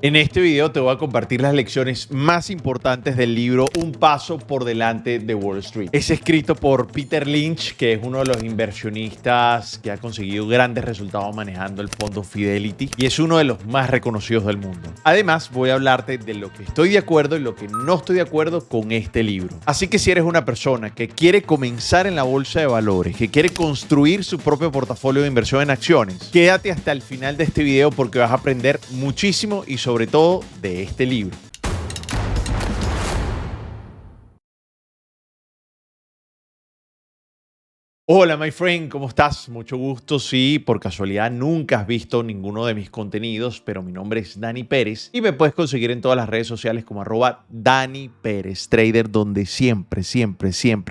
En este video te voy a compartir las lecciones más importantes del libro Un paso por delante de Wall Street. Es escrito por Peter Lynch, que es uno de los inversionistas que ha conseguido grandes resultados manejando el fondo Fidelity y es uno de los más reconocidos del mundo. Además, voy a hablarte de lo que estoy de acuerdo y lo que no estoy de acuerdo con este libro. Así que si eres una persona que quiere comenzar en la bolsa de valores, que quiere construir su propio portafolio de inversión en acciones, quédate hasta el final de este video porque vas a aprender muchísimo y sobre todo de este libro. Hola, my friend, ¿cómo estás? Mucho gusto. Si por casualidad nunca has visto ninguno de mis contenidos, pero mi nombre es Dani Pérez y me puedes conseguir en todas las redes sociales como @DaniPérezTrader, donde siempre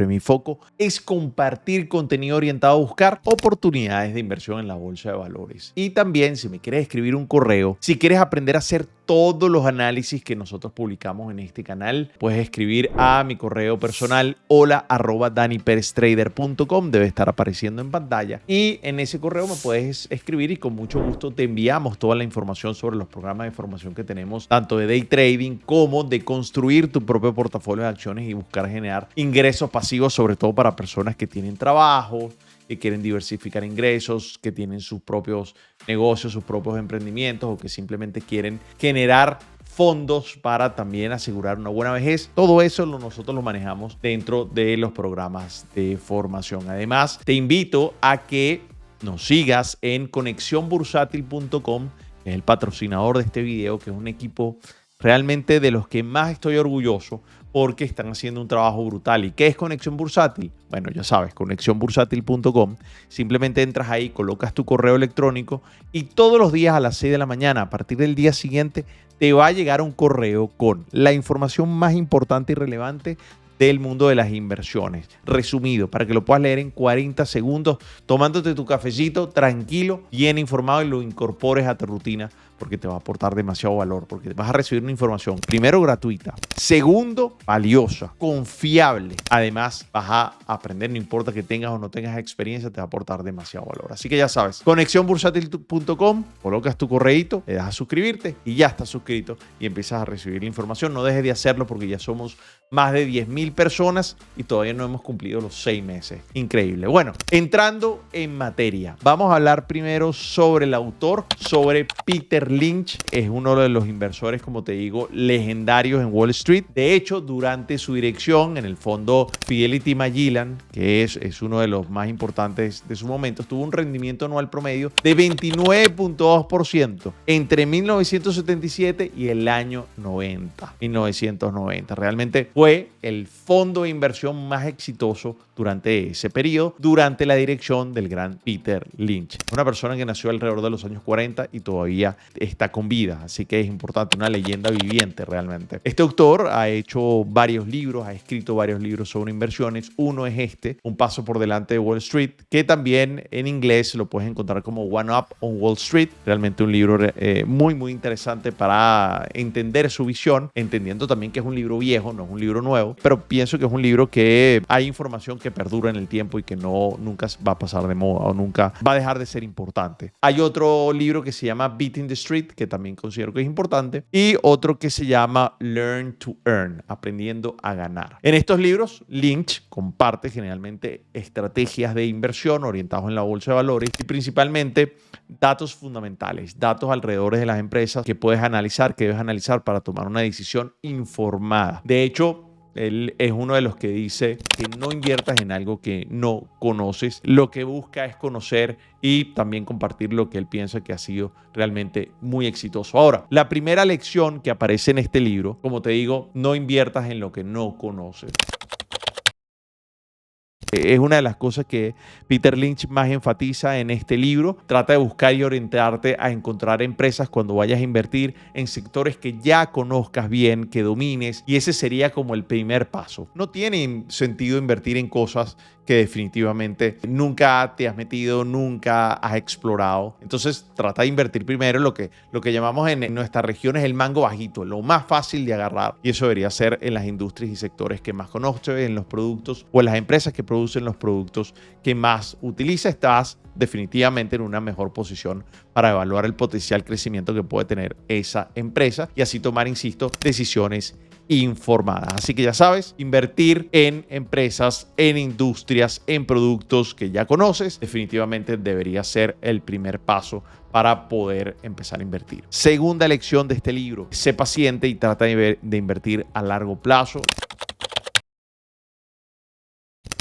mi foco es compartir contenido orientado a buscar oportunidades de inversión en la bolsa de valores. Y también, si me quieres escribir un correo, si quieres aprender a hacer todos los análisis que nosotros publicamos en este canal, puedes escribir a mi correo personal hola@DaniPérezTrader.com. Debe estar apareciendo en pantalla y en ese correo me puedes escribir y con mucho gusto te enviamos toda la información sobre los programas de formación que tenemos, tanto de day trading como de construir tu propio portafolio de acciones y buscar generar ingresos pasivos, sobre todo para personas que tienen trabajo, que quieren diversificar ingresos, que tienen sus propios negocios, sus propios emprendimientos o que simplemente quieren generar fondos para también asegurar una buena vejez. Todo eso nosotros lo manejamos dentro de los programas de formación. Además, te invito a que nos sigas en conexionbursátil.com, que es el patrocinador de este video, que es un equipo realmente de los que más estoy orgulloso porque están haciendo un trabajo brutal. ¿Y qué es Conexión Bursátil? Bueno, ya sabes, conexionbursátil.com. Simplemente entras ahí, colocas tu correo electrónico y todos los días a las 6 de la mañana, a partir del día siguiente, te va a llegar un correo con la información más importante y relevante del mundo de las inversiones, resumido, para que lo puedas leer en 40 segundos, tomándote tu cafecito, tranquilo, bien informado y lo incorpores a tu rutina, porque te va a aportar demasiado valor, porque vas a recibir una información, primero, gratuita, segundo, valiosa, confiable. Además, vas a aprender, no importa que tengas o no tengas experiencia, te va a aportar demasiado valor. Así que ya sabes, conexionbursátil.com, colocas tu correíto, le das a suscribirte y ya estás suscrito y empiezas a recibir la información. No dejes de hacerlo porque ya somos más de 10,000 personas y todavía no hemos cumplido los 6 meses. Increíble. Bueno, entrando en materia, vamos a hablar primero sobre el autor, sobre Peter Lynch. Es uno de los inversores, como te digo, legendarios en Wall Street. De hecho, durante su dirección en el fondo Fidelity Magellan, que es uno de los más importantes de su momento, tuvo un rendimiento anual promedio de 29.2% entre 1977 y el año 1990. Realmente fue el fondo de inversión más exitoso durante ese periodo, durante la dirección del gran Peter Lynch. Una persona que nació alrededor de los años 40 y todavía está con vida, así que es importante, una leyenda viviente realmente. Este autor ha hecho varios libros, ha escrito varios libros sobre inversiones. Uno es este, Un paso por delante de Wall Street, que también en inglés lo puedes encontrar como One Up on Wall Street. Realmente un libro muy interesante para entender su visión, entendiendo también que es un libro viejo, no es un libro nuevo, pero pienso que es un libro que hay información que perdura en el tiempo y que nunca va a pasar de moda o nunca va a dejar de ser importante. Hay otro libro que se llama Beating the Street, que también considero que es importante, y otro que se llama Learn to Earn, aprendiendo a ganar. En estos libros, Lynch comparte generalmente estrategias de inversión orientadas en la bolsa de valores y principalmente datos fundamentales, datos alrededor de las empresas que puedes analizar, que debes analizar para tomar una decisión informada. De hecho, él es uno de los que dice que no inviertas en algo que no conoces. Lo que busca es conocer y también compartir lo que él piensa que ha sido realmente muy exitoso. Ahora, la primera lección que aparece en este libro, como te digo, no inviertas en lo que no conoces. Es una de las cosas que Peter Lynch más enfatiza en este libro. Trata de buscar y orientarte a encontrar empresas cuando vayas a invertir en sectores que ya conozcas bien, que domines, y ese sería como el primer paso. No tiene sentido invertir en cosas que definitivamente nunca te has metido, nunca has explorado. Entonces trata de invertir primero en lo que llamamos en nuestra región es el mango bajito, lo más fácil de agarrar, y eso debería ser en las industrias y sectores que más conoces, en los productos o en las empresas que producen producen los productos que más utiliza, estás definitivamente en una mejor posición para evaluar el potencial crecimiento que puede tener esa empresa y así tomar, insisto, decisiones informadas. Así que ya sabes, invertir en empresas, en industrias, en productos que ya conoces, definitivamente debería ser el primer paso para poder empezar a invertir. Segunda lección de este libro: sé paciente y trata de invertir a largo plazo.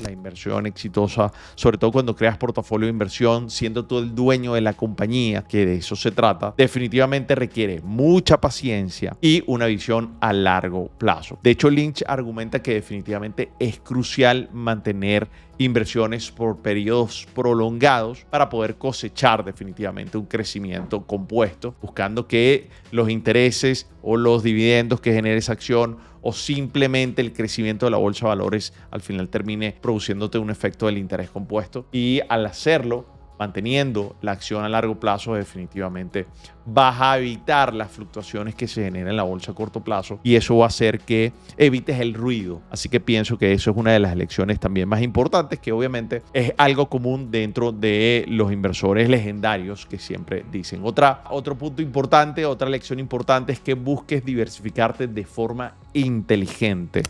La inversión exitosa, sobre todo cuando creas portafolio de inversión, siendo tú el dueño de la compañía, que de eso se trata, definitivamente requiere mucha paciencia y una visión a largo plazo. De hecho, Lynch argumenta que definitivamente es crucial mantener inversiones por periodos prolongados para poder cosechar definitivamente un crecimiento compuesto, buscando que los intereses o los dividendos que genere esa acción o simplemente el crecimiento de la bolsa de valores al final termine produciéndote un efecto del interés compuesto. Y al hacerlo, manteniendo la acción a largo plazo, definitivamente vas a evitar las fluctuaciones que se generan en la bolsa a corto plazo y eso va a hacer que evites el ruido. Así que pienso que eso es una de las lecciones también más importantes, que obviamente es algo común dentro de los inversores legendarios que siempre dicen. Otro punto importante, otra lección importante es que busques diversificarte de forma inteligente.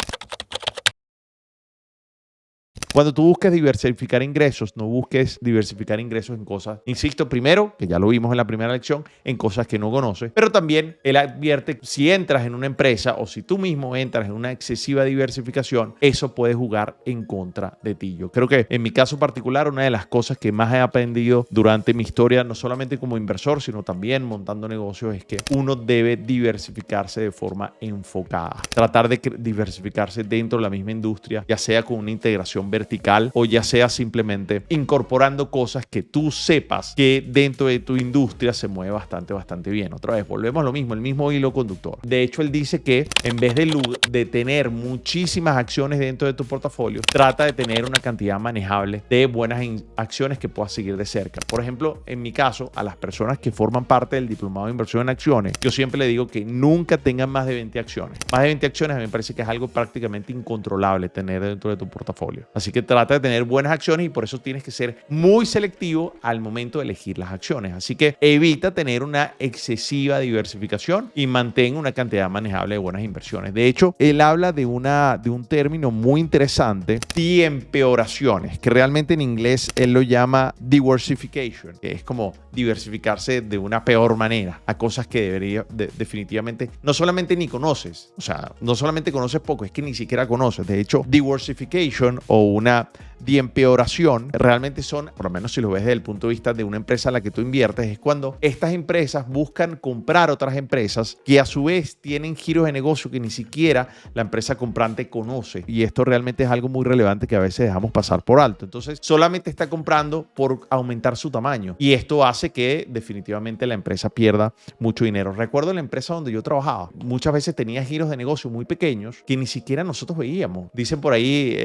Cuando tú busques diversificar ingresos, no busques diversificar ingresos en cosas, insisto, primero, que ya lo vimos en la primera lección, en cosas que no conoces, pero también él advierte, si entras en una empresa o si tú mismo entras en una excesiva diversificación, eso puede jugar en contra de ti. Yo creo que en mi caso particular, una de las cosas que más he aprendido durante mi historia, no solamente como inversor, sino también montando negocios, es que uno debe diversificarse de forma enfocada. Tratar de diversificarse dentro de la misma industria, ya sea con una integración vertical o ya sea simplemente incorporando cosas que tú sepas que dentro de tu industria se mueve bastante bien. Otra vez, volvemos a lo mismo, el mismo hilo conductor. De hecho, él dice que en vez de tener muchísimas acciones dentro de tu portafolio, trata de tener una cantidad manejable de buenas acciones que puedas seguir de cerca. Por ejemplo, en mi caso, a las personas que forman parte del diplomado de inversión en acciones, yo siempre le digo que nunca tengan más de 20 acciones. Más de 20 acciones a mí me parece que es algo prácticamente incontrolable tener dentro de tu portafolio. Así que trata de tener buenas acciones y por eso tienes que ser muy selectivo al momento de elegir las acciones. Así que evita tener una excesiva diversificación y mantén una cantidad manejable de buenas inversiones. De hecho, él habla de un término muy interesante, empeoraciones, que realmente en inglés él lo llama diversification, que es como diversificarse de una peor manera a cosas que definitivamente no solamente ni conoces, o sea, no solamente conoces poco, es que ni siquiera conoces. De hecho, diversification o una empeoración realmente son, por lo menos si lo ves desde el punto de vista de una empresa a la que tú inviertes, es cuando estas empresas buscan comprar otras empresas que a su vez tienen giros de negocio que ni siquiera la empresa comprante conoce, y esto realmente es algo muy relevante que a veces dejamos pasar por alto. Entonces solamente está comprando por aumentar su tamaño y esto hace que definitivamente la empresa pierda mucho dinero. Recuerdo la empresa donde yo trabajaba, muchas veces tenía giros de negocio muy pequeños que ni siquiera nosotros veíamos. Dicen por ahí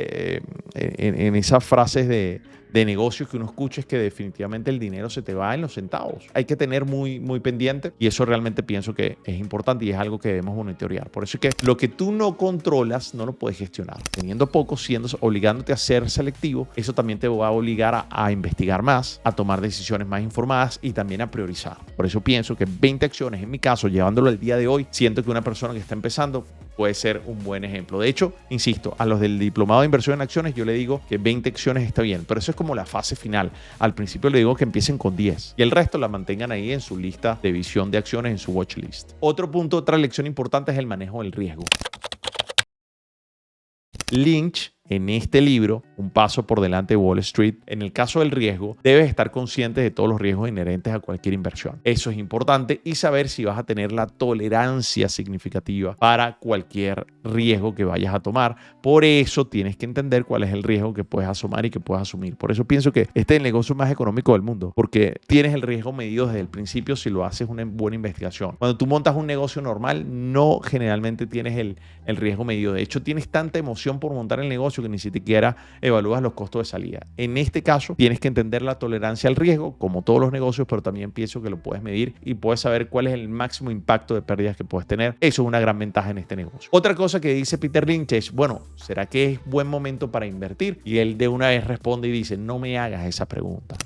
en esas frases de negocios que uno escucha, es que definitivamente el dinero se te va en los centavos. Hay que tener muy pendiente y eso realmente pienso que es importante y es algo que debemos monitorear. Por eso es que lo que tú no controlas no lo puedes gestionar. Teniendo poco, obligándote a ser selectivo, eso también te va a obligar a investigar más, a tomar decisiones más informadas y también a priorizar. Por eso pienso que 20 acciones, en mi caso, llevándolo al día de hoy, siento que una persona que está empezando puede ser un buen ejemplo. De hecho, insisto, a los del diplomado de inversión en acciones yo le digo que 20 acciones está bien, pero eso es como la fase final. Al principio le digo que empiecen con 10 y el resto la mantengan ahí en su lista de visión de acciones, en su watch list. Otro punto, otra lección importante es el manejo del riesgo. Lynch, en este libro, Un paso por delante de Wall Street, en el caso del riesgo, debes estar consciente de todos los riesgos inherentes a cualquier inversión. Eso es importante y saber si vas a tener la tolerancia significativa para cualquier riesgo que vayas a tomar. Por eso tienes que entender cuál es el riesgo que puedes asumir y que puedes asumir. Por eso pienso que este es el negocio más económico del mundo, porque tienes el riesgo medido desde el principio si lo haces una buena investigación. Cuando tú montas un negocio normal, no generalmente tienes el riesgo medido. De hecho, tienes tanta emoción por montar el negocio negocio que ni siquiera evalúas los costos de salida. En este caso, tienes que entender la tolerancia al riesgo, como todos los negocios, pero también pienso que lo puedes medir y puedes saber cuál es el máximo impacto de pérdidas que puedes tener. Eso es una gran ventaja en este negocio. Otra cosa que dice Peter Lynch es, bueno, ¿será que es buen momento para invertir? Y él de una vez responde y dice, no me hagas esa pregunta.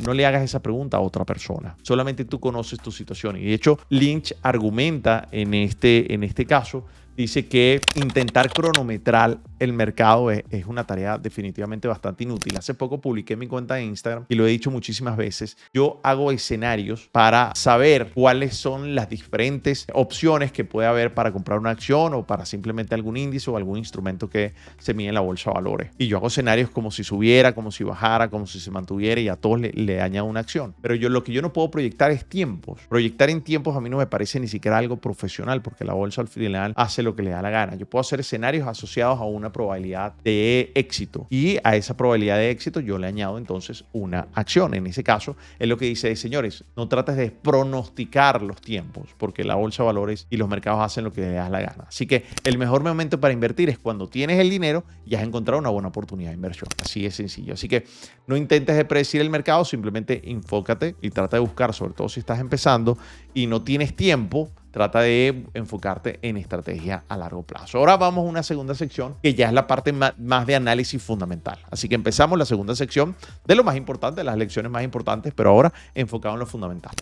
No le hagas esa pregunta a otra persona. Solamente tú conoces tu situación. Y de hecho, Lynch argumenta en este caso, dice que intentar cronometrar el mercado es una tarea definitivamente bastante inútil. Hace poco publiqué en mi cuenta de Instagram y lo he dicho muchísimas veces. Yo hago escenarios para saber cuáles son las diferentes opciones que puede haber para comprar una acción o para simplemente algún índice o algún instrumento que se mide en la bolsa de valores. Y yo hago escenarios como si subiera, como si bajara, como si se mantuviera y a todos le añado una acción. Pero lo que yo no puedo proyectar es tiempos. Proyectar en tiempos a mí no me parece ni siquiera algo profesional porque la bolsa al final hace lo que le da la gana. Yo puedo hacer escenarios asociados a una probabilidad de éxito y a esa probabilidad de éxito yo le añado entonces una acción. En ese caso es lo que dice, señores, no trates de pronosticar los tiempos porque la bolsa de valores y los mercados hacen lo que le da la gana. Así que el mejor momento para invertir es cuando tienes el dinero y has encontrado una buena oportunidad de inversión. Así es sencillo. Así que no intentes de predecir el mercado, simplemente enfócate y trata de buscar, sobre todo si estás empezando y no tienes tiempo, trata de enfocarte en estrategia a largo plazo. Ahora vamos a una segunda sección que ya es la parte más de análisis fundamental. Así que empezamos la segunda sección de lo más importante, de las lecciones más importantes, pero ahora enfocado en lo fundamental.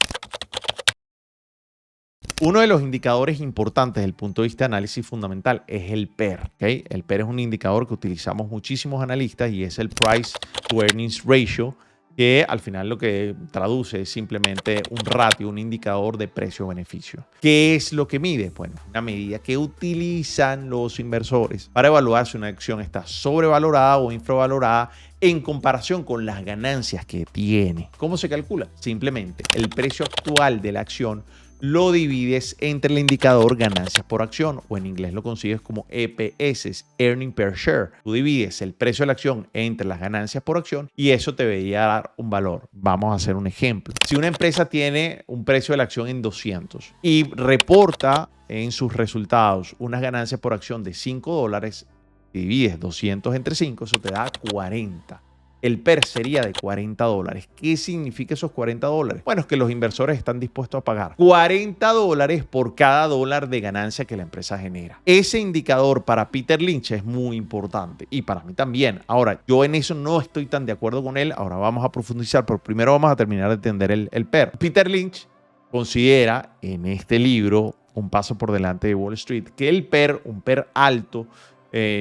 Uno de los indicadores importantes desde el punto de vista de análisis fundamental es el PER. ¿Okay? El PER es un indicador que utilizamos muchísimos analistas y es el Price to Earnings Ratio, que al final lo que traduce es simplemente un ratio, un indicador de precio-beneficio. ¿Qué es lo que mide? Bueno, una medida que utilizan los inversores para evaluar si una acción está sobrevalorada o infravalorada en comparación con las ganancias que tiene. ¿Cómo se calcula? Simplemente el precio actual de la acción lo divides entre el indicador ganancias por acción, o en inglés lo consigues como EPS, Earning Per Share. Tú divides el precio de la acción entre las ganancias por acción y eso te debería dar un valor. Vamos a hacer un ejemplo. Si una empresa tiene un precio de la acción en 200 y reporta en sus resultados unas ganancias por acción de $5, divides 200 entre 5, eso te da 40. El PER sería de $40. ¿Qué significa esos $40? Bueno, es que los inversores están dispuestos a pagar $40 por cada dólar de ganancia que la empresa genera. Ese indicador para Peter Lynch es muy importante y para mí también. Ahora, yo en eso no estoy tan de acuerdo con él. Ahora vamos a profundizar, pero primero vamos a terminar de entender el PER. Peter Lynch considera en este libro, Un paso por delante de Wall Street, que el PER, un PER alto,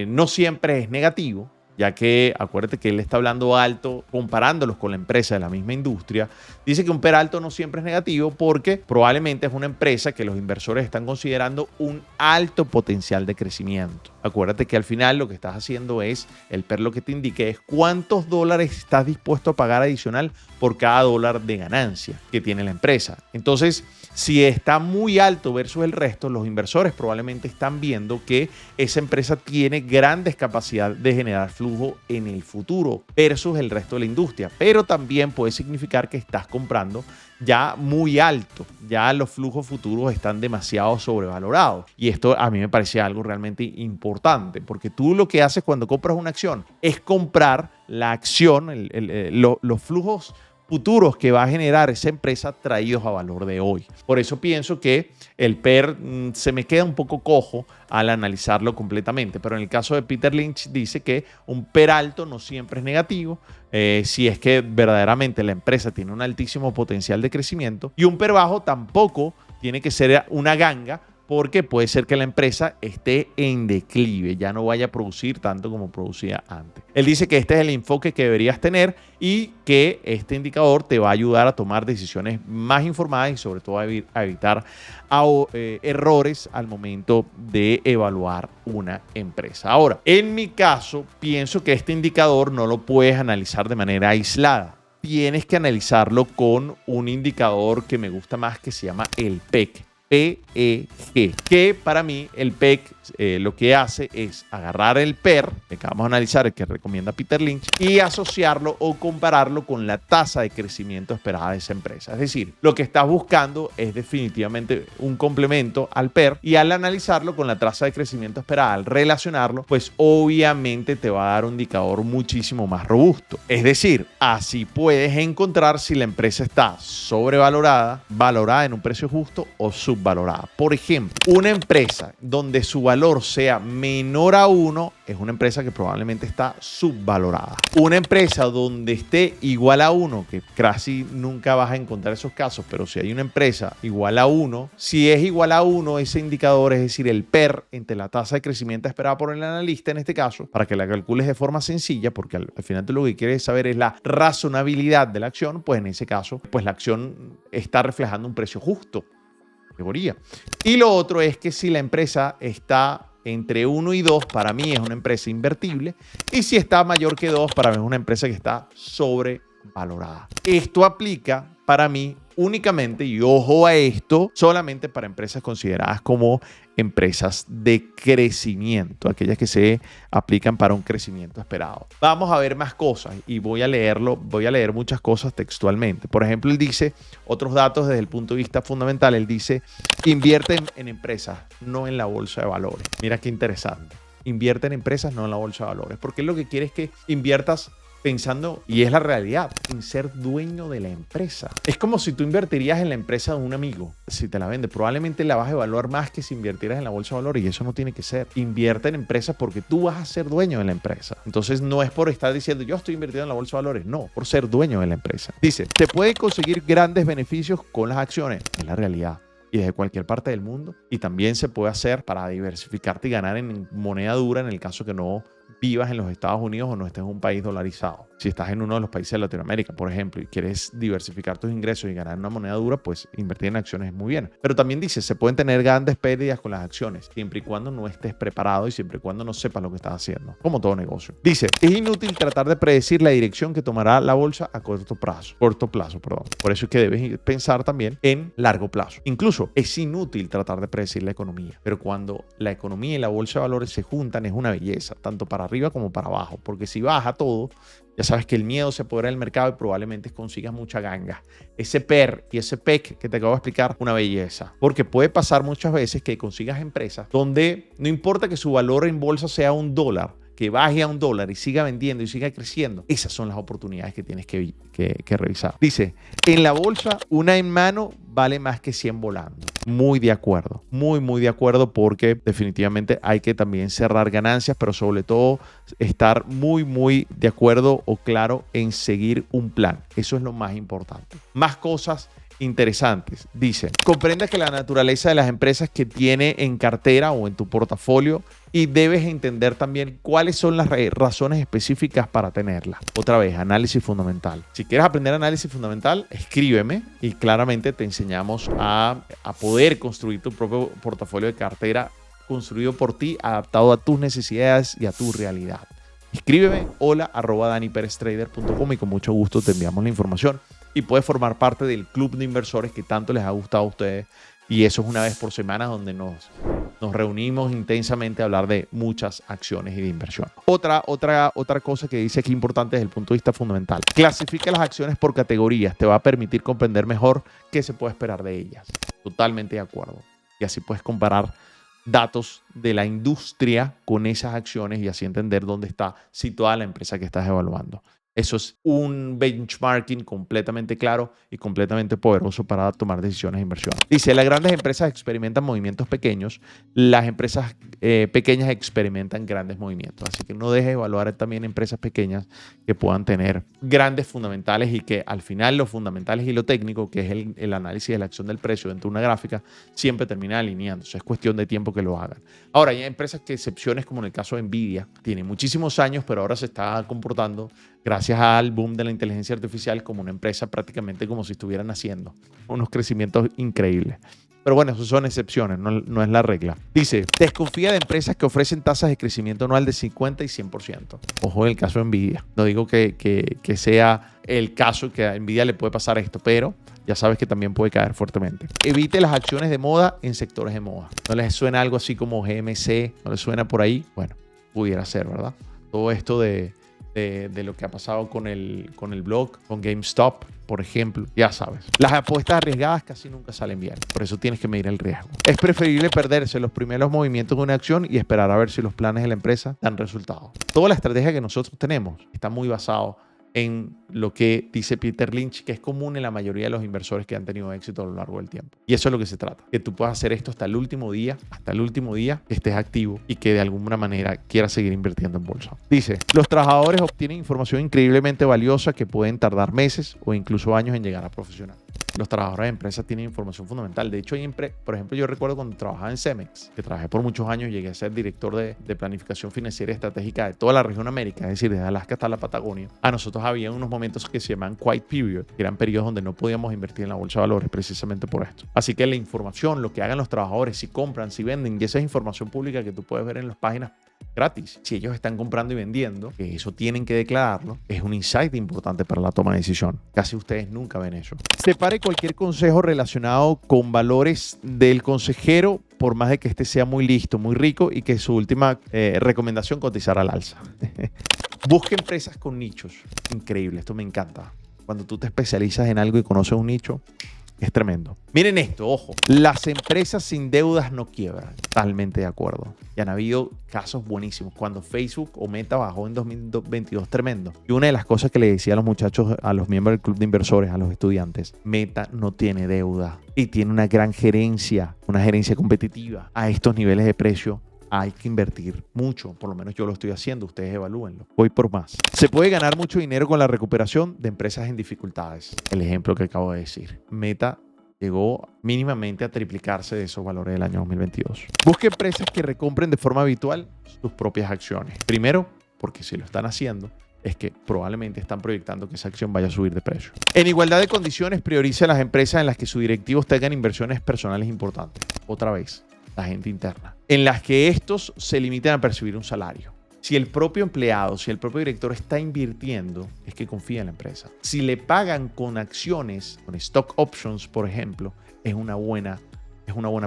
no siempre es negativo, ya que acuérdate que él está hablando alto comparándolos con la empresa de la misma industria. Dice que un PER alto no siempre es negativo porque probablemente es una empresa que los inversores están considerando un alto potencial de crecimiento. Acuérdate que al final lo que estás haciendo es, el PER lo que te indique es cuántos dólares estás dispuesto a pagar adicional por cada dólar de ganancia que tiene la empresa. Entonces, si está muy alto versus el resto, los inversores probablemente están viendo que esa empresa tiene grandes capacidades de generar flujo en el futuro versus el resto de la industria. Pero también puede significar que estás comprando ya muy alto, ya los flujos futuros están demasiado sobrevalorados. Y esto a mí me parecía algo realmente importante, porque tú lo que haces cuando compras una acción es comprar la acción, los flujos futuros que va a generar esa empresa traídos a valor de hoy. Por eso pienso que el PER se me queda un poco cojo al analizarlo completamente, pero en el caso de Peter Lynch dice que un PER alto no siempre es negativo, si es que verdaderamente la empresa tiene un altísimo potencial de crecimiento, y un PER bajo tampoco tiene que ser una ganga, porque puede ser que la empresa esté en declive, ya no vaya a producir tanto como producía antes. Él dice que este es el enfoque que deberías tener y que este indicador te va a ayudar a tomar decisiones más informadas y sobre todo a evitar errores al momento de evaluar una empresa. Ahora, en mi caso, pienso que este indicador no lo puedes analizar de manera aislada. Tienes que analizarlo con un indicador que me gusta más que se llama el PEC. PEG, que para mí el PEG lo que hace es agarrar el PER, que acabamos de analizar, el que recomienda Peter Lynch, y asociarlo o compararlo con la tasa de crecimiento esperada de esa empresa. Es decir, lo que estás buscando es definitivamente un complemento al PER, y al analizarlo con la tasa de crecimiento esperada, al relacionarlo, pues obviamente te va a dar un indicador muchísimo más robusto. Es decir, así puedes encontrar si la empresa está sobrevalorada, valorada en un precio justo o subvalorada. Por ejemplo, una empresa donde su valor sea menor a 1 es una empresa que probablemente está subvalorada. Una empresa donde esté igual a 1, que casi nunca vas a encontrar esos casos, pero si hay una empresa igual a 1, si es igual a 1 ese indicador, es decir, el PER entre la tasa de crecimiento esperada por el analista en este caso, para que la calcules de forma sencilla, porque al final tú lo que quieres saber es la razonabilidad de la acción, pues en ese caso, pues la acción está reflejando un precio justo. Categoría. Y lo otro es que si la empresa está entre 1 y 2, para mí es una empresa invertible, y si está mayor que 2, para mí es una empresa que está sobrevalorada. Esto aplica para mí únicamente, y ojo a esto, solamente para empresas consideradas como empresas de crecimiento, aquellas que se aplican para un crecimiento esperado. Vamos a ver más cosas y voy a leer muchas cosas textualmente. Por ejemplo, él dice otros datos desde el punto de vista fundamental. Él dice, invierte en empresas, no en la bolsa de valores. Mira qué interesante. Invierte en empresas, no en la bolsa de valores, porque él lo que quiere es que inviertas pensando, y es la realidad, en ser dueño de la empresa. Es como si tú invertirías en la empresa de un amigo. Si te la vende, probablemente la vas a evaluar más que si invirtieras en la bolsa de valores, y eso no tiene que ser. Invierte en empresas porque tú vas a ser dueño de la empresa. Entonces no es por estar diciendo yo estoy invirtiendo en la bolsa de valores, no, por ser dueño de la empresa. Dice, te puede conseguir grandes beneficios con las acciones. Es la realidad. Y desde cualquier parte del mundo. Y también se puede hacer para diversificarte y ganar en moneda dura en el caso que no vivas en los Estados Unidos o no estés en un país dolarizado. Si estás en uno de los países de Latinoamérica, por ejemplo, y quieres diversificar tus ingresos y ganar una moneda dura, pues invertir en acciones es muy bien. Pero también dice, se pueden tener grandes pérdidas con las acciones, siempre y cuando no estés preparado y siempre y cuando no sepas lo que estás haciendo, como todo negocio. Dice, es inútil tratar de predecir la dirección que tomará la bolsa a corto plazo. Por eso es que debes pensar también en largo plazo. Incluso es inútil tratar de predecir la economía, pero cuando la economía y la bolsa de valores se juntan es una belleza, tanto para arriba como para abajo, porque si baja todo, ya sabes que el miedo se apodera del mercado y probablemente consigas mucha ganga. Ese PER y ese PEC que te acabo de explicar, una belleza. Porque puede pasar muchas veces que consigas empresas donde no importa que su valor en bolsa sea $1, que baje a $1 y siga vendiendo y siga creciendo. Esas son las oportunidades que tienes que revisar. Dice, en la bolsa, una en mano vale más que 100 volando. Muy de acuerdo. Muy de acuerdo, porque definitivamente hay que también cerrar ganancias, pero sobre todo estar muy de acuerdo o claro en seguir un plan. Eso es lo más importante. Más cosas interesantes. Dice, comprende que la naturaleza de las empresas que tiene en cartera o en tu portafolio, y debes entender también cuáles son las razones específicas para tenerla. Otra vez, análisis fundamental. Si quieres aprender análisis fundamental, escríbeme y claramente te enseñamos a poder construir tu propio portafolio de cartera construido por ti, adaptado a tus necesidades y a tu realidad. Escríbeme hola@danipereztrader.com y con mucho gusto te enviamos la información y puedes formar parte del club de inversores que tanto les ha gustado a ustedes. Y eso es una vez por semana donde nos reunimos intensamente a hablar de muchas acciones y de inversión. Otra cosa que dice aquí importante desde el punto de vista fundamental. Clasifica las acciones por categorías. Te va a permitir comprender mejor qué se puede esperar de ellas. Totalmente de acuerdo. Y así puedes comparar datos de la industria con esas acciones y así entender dónde está situada la empresa que estás evaluando. Eso es un benchmarking completamente claro y completamente poderoso para tomar decisiones de inversión. Dice, las grandes empresas experimentan movimientos pequeños, las empresas pequeñas experimentan grandes movimientos. Así que no dejes de evaluar también empresas pequeñas que puedan tener grandes fundamentales y que al final los fundamentales y lo técnico, que es el análisis de la acción del precio dentro de una gráfica, siempre termina alineándose. Es cuestión de tiempo que lo hagan. Ahora, hay empresas que excepciones, como en el caso de Nvidia, tiene muchísimos años, pero ahora se está comportando gracias al boom de la inteligencia artificial como una empresa prácticamente como si estuvieran haciendo unos crecimientos increíbles. Pero bueno, eso son excepciones, no es la regla. Dice, desconfía de empresas que ofrecen tasas de crecimiento anual de 50 y 100%. Ojo en el caso de Nvidia. No digo que sea el caso que a Nvidia le puede pasar esto, pero ya sabes que también puede caer fuertemente. Evite las acciones de moda en sectores de moda. ¿No les suena algo así como GMC? ¿No les suena por ahí? Bueno, pudiera ser, ¿verdad? Todo esto de lo que ha pasado con el blog, con GameStop, por ejemplo, ya sabes. Las apuestas arriesgadas casi nunca salen bien. Por eso tienes que medir el riesgo. Es preferible perderse los primeros movimientos de una acción y esperar a ver si los planes de la empresa dan resultados. Toda la estrategia que nosotros tenemos está muy basado en lo que dice Peter Lynch, que es común en la mayoría de los inversores que han tenido éxito a lo largo del tiempo. Y eso es lo que se trata, que tú puedas hacer esto hasta el último día, que estés activo y que de alguna manera quieras seguir invirtiendo en bolsa. Dice, los trabajadores obtienen información increíblemente valiosa que pueden tardar meses o incluso años en llegar a profesional. Los trabajadores de empresas tienen información fundamental. De hecho, por ejemplo, yo recuerdo cuando trabajaba en Cemex, que trabajé por muchos años, llegué a ser director de planificación financiera y estratégica de toda la región América, es decir, desde Alaska hasta la Patagonia. A nosotros había unos momentos que se llaman quiet period, que eran periodos donde no podíamos invertir en la bolsa de valores precisamente por esto. Así que la información, lo que hagan los trabajadores, si compran, si venden, y esa es información pública que tú puedes ver en las páginas gratis. Si ellos están comprando y vendiendo, que eso tienen que declararlo, es un insight importante para la toma de decisión. Casi ustedes nunca ven eso. Separe cualquier consejo relacionado con valores del consejero, por más de que este sea muy listo, muy rico y que su última recomendación cotizar al alza. Busque empresas con nichos. Increíble, esto me encanta. Cuando tú te especializas en algo y conoces un nicho, es tremendo. Miren esto, ojo. Las empresas sin deudas no quiebran. Totalmente de acuerdo. Y han habido casos buenísimos. Cuando Facebook o Meta bajó en 2022, tremendo. Y una de las cosas que le decía a los muchachos, a los miembros del club de inversores, a los estudiantes, Meta no tiene deuda y tiene una gran gerencia, una gerencia competitiva a estos niveles de precio. Hay que invertir mucho, por lo menos yo lo estoy haciendo, ustedes evalúenlo. Voy por más. Se puede ganar mucho dinero con la recuperación de empresas en dificultades. El ejemplo que acabo de decir. Meta llegó mínimamente a triplicarse de esos valores del año 2022. Busque empresas que recompren de forma habitual sus propias acciones. Primero, porque si lo están haciendo, es que probablemente están proyectando que esa acción vaya a subir de precio. En igualdad de condiciones, priorice las empresas en las que sus directivos tengan inversiones personales importantes. Otra vez, la gente interna, en las que estos se limiten a percibir un salario. Si el propio empleado, si el propio director está invirtiendo, es que confía en la empresa. Si le pagan con acciones, con stock options, por ejemplo, es una buena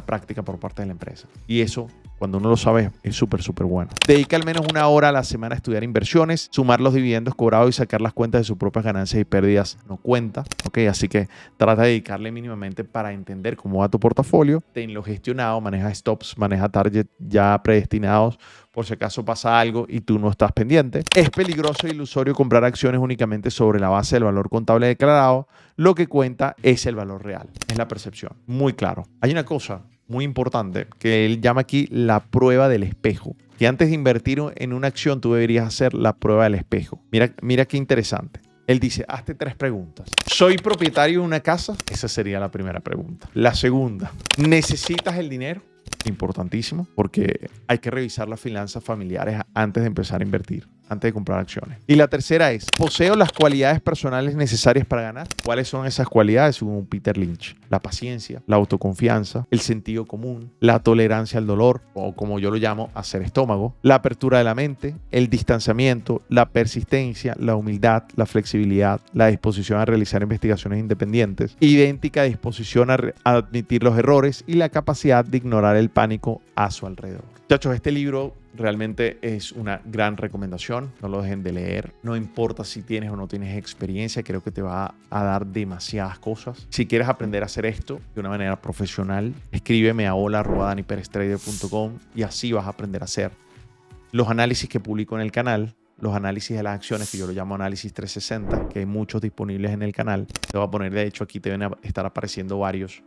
práctica por parte de la empresa. Y eso, cuando uno lo sabe, es súper bueno. Dedica al menos 1 hora a la semana a estudiar inversiones, sumar los dividendos cobrados y sacar las cuentas de sus propias ganancias y pérdidas no cuenta. ¿Ok? Así que trata de dedicarle mínimamente para entender cómo va tu portafolio. Tenlo gestionado, maneja stops, maneja target ya predestinados por si acaso pasa algo y tú no estás pendiente. Es peligroso e ilusorio comprar acciones únicamente sobre la base del valor contable declarado. Lo que cuenta es el valor real, es la percepción. Muy claro. Hay una cosa muy importante que él llama aquí la prueba del espejo. Que antes de invertir en una acción tú deberías hacer la prueba del espejo. Mira qué interesante. Él dice, hazte 3 preguntas. ¿Soy propietario de una casa? Esa sería la primera pregunta. La segunda, ¿necesitas el dinero? Importantísimo, porque hay que revisar las finanzas familiares antes de empezar a invertir, antes de comprar acciones. Y la tercera es, ¿poseo las cualidades personales necesarias para ganar? ¿Cuáles son esas cualidades según Peter Lynch? La paciencia, la autoconfianza, el sentido común, la tolerancia al dolor, o como yo lo llamo, hacer estómago, la apertura de la mente, el distanciamiento, la persistencia, la humildad, la flexibilidad, la disposición a realizar investigaciones independientes, idéntica disposición a admitir los errores y la capacidad de ignorar el pánico a su alrededor. Muchachos, este libro realmente es una gran recomendación. No lo dejen de leer. No importa si tienes o no tienes experiencia, creo que te va a dar demasiadas cosas. Si quieres aprender a hacer esto de una manera profesional, escríbeme a hola@daniperestrader.com y así vas a aprender a hacer los análisis que publico en el canal, los análisis de las acciones, que yo lo llamo análisis 360, que hay muchos disponibles en el canal. Te voy a poner, de hecho, aquí te van a estar apareciendo varias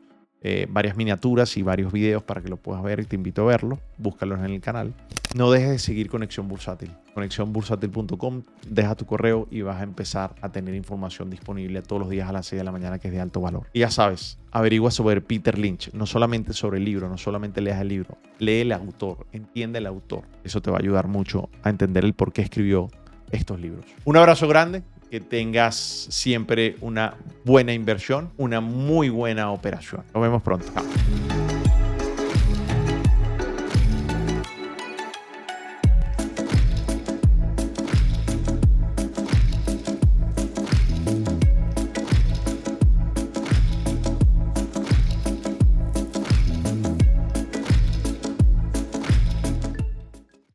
miniaturas y varios videos para que lo puedas ver y te invito a verlo. Búscalos en el canal. No dejes de seguir Conexión Bursátil. Conexionbursátil.com, deja tu correo y vas a empezar a tener información disponible todos los días a las 6 de la mañana que es de alto valor. Y ya sabes, averigua sobre Peter Lynch, no solamente sobre el libro, no solamente leas el libro, lee el autor, entiende el autor. Eso te va a ayudar mucho a entender el por qué escribió estos libros. Un abrazo grande. Que tengas siempre una buena inversión, una muy buena operación. Nos vemos pronto. Chao.